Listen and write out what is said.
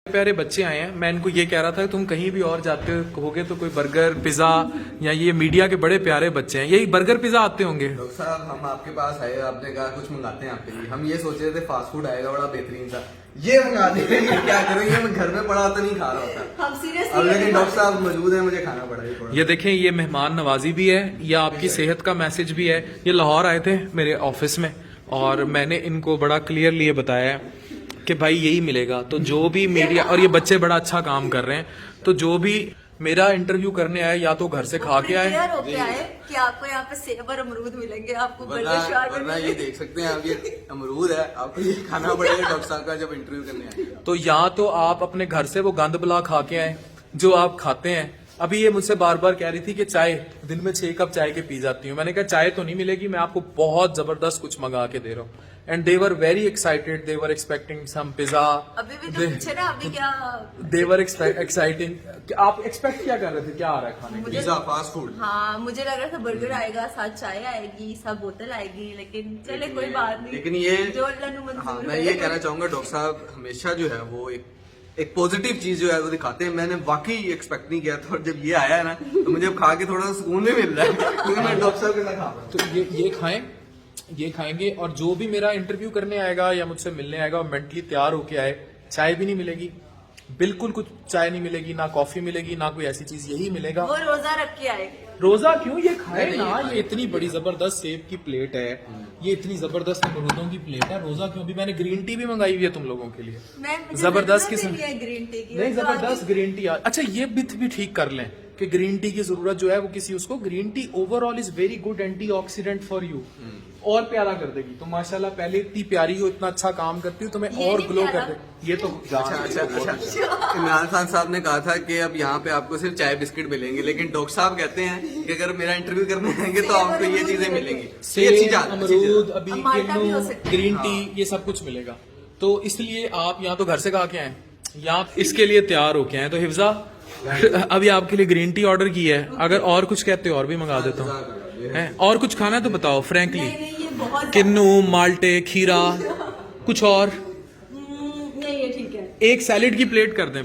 प्यारे बच्चे आए हैं, मैं इनको ये कह रहा था कि तुम कहीं भी और जाते होगे तो कोई बर्गर पिज्जा, या ये मीडिया के बड़े प्यारे बच्चे हैं, यही बर्गर पिज्जा आते होंगे। डॉक्टर साहब हम आपके पास आए, आपने कहा कुछ मंगाते हैं आपके लिए। हम ये सोच रहे थे फास्ट फूड आएगा बड़ा बेहतरीन सा, ये मंगा देंगे। क्या करें, ये मैं घर में पड़ा तो नहीं खा रहा होता। हम सीरियसली अब लेकिन डॉक्टर साहब मौजूद है, मुझे खाना पड़ा। ये देखें, ये मेहमान नवाजी भी है, ये आपकी सेहत का मैसेज भी है। ये लाहौर आए थे मेरे ऑफिस में और मैंने इनको बड़ा क्लियरली ये बताया है कि भाई यही मिलेगा। तो जो भी मीडिया, और ये बच्चे बड़ा अच्छा काम कर रहे हैं, तो जो भी मेरा इंटरव्यू करने आए या तो घर से खा के आए कि आपको यहाँ पे सेब और अमरूद मिलेंगे, आपको वरना ये देख सकते हैं आप, ये अमरूद है, आपको ये खाना पड़ेगा डॉक्टर साहब का जब इंटरव्यू करने आए। तो या तो आप अपने घर से वो गंद बला खा के आए जो आप खाते हैं। अभी ये मुझसे बार बार कह रही थी कि चाय, दिन में 6 कप चाय के पी जाती हूँ। मैंने कहा चाय तो नहीं मिलेगी, मैं आपको बहुत जबरदस्त कुछ मंगा के दे रहा हूँ। And they were very excited, they were expecting some pizza. अभी भी तो पूछे ना, अभी क्या दे वर एक्साइटिंग। आप एक्सपेक्ट क्या कर रहे थे, क्या आ रहा है खाने में? Pizza, fast food. हाँ, मुझे लग रहा था बर्गर आएगा, साथ चाय आएगी, साथ बोतल आएगी, लेकिन चले कोई बात नहीं। लेकिन ये जो अल्लाह ने मंजूर हाँ, मैं ये कहना चाहूंगा डॉक्टर साहब हमेशा जो है वो एक पॉजिटिव चीज जो है वो दिखाते हैं। मैंने वाकई एक्सपेक्ट नहीं किया था, और जब ये आया है ना तो मुझे अब खा के थोड़ा सा सुकून भी मिल रहा है, क्योंकि मैं डॉक्टर साहब के साथ खा रहा हूं। तो ये खाएं, ये खाएंगे, और जो भी मेरा इंटरव्यू करने आएगा या मुझसे मिलने आएगा वो मेंटली तैयार होके आए। चाय भी नहीं मिलेगी, बिल्कुल कुछ चाय नहीं मिलेगी, ना कॉफी मिलेगी, ना कोई ऐसी चीज, यही मिलेगा। वो रोजा रख के आए। रोजा क्यों, ये खाए ना। ये इतनी बड़ी जबरदस्त सेब की प्लेट है, ये इतनी जबरदस्त अमरूदों की प्लेट है। रोजा क्यों? भी मैंने ग्रीन टी भी मंगाई हुई है तुम लोगों के लिए, जबरदस्त किस्म। ग्रीन टी की नहीं, जबरदस्त ग्रीन टी। अच्छा, ये बिथ भी ठीक कर लें कि ग्रीन टी की जरूरत जो है वो किसी उसको, green tea overall is very good antioxidant for you, और प्यारा कर देगी। तो माशाल्लाह पहले इतनी प्यारी हो, इतना अच्छा काम करती हो, तुम्हें और ग्लो कर दे। ये तो अच्छा। इमरान खान साहब ने कहा था कि अब यहाँ पे आपको सिर्फ चाय बिस्किट मिलेंगे, लेकिन डॉक्टर साहब कहते हैं कि अगर मेरा इंटरव्यू करने आएंगे तो आपको ये चीजें मिलेंगी। सेब, अमरूद, अभी किन्नू, ग्रीन टी, ये सब कुछ मिलेगा। तो इसलिए आप यहाँ तो घर से खा के आए, या इसके लिए तैयार होके आए। तो हिफ्जा अभी आपके लिए ग्रीन टी ऑर्डर की है, अगर और कुछ कहते हो और भी मंगा देता हूँ। और कुछ खाना है तो बताओ फ्रैंकली। किन्नू, माल्टे, खीरा, कुछ और? नहीं, ये ठीक है। एक सैलेड की प्लेट कर दें।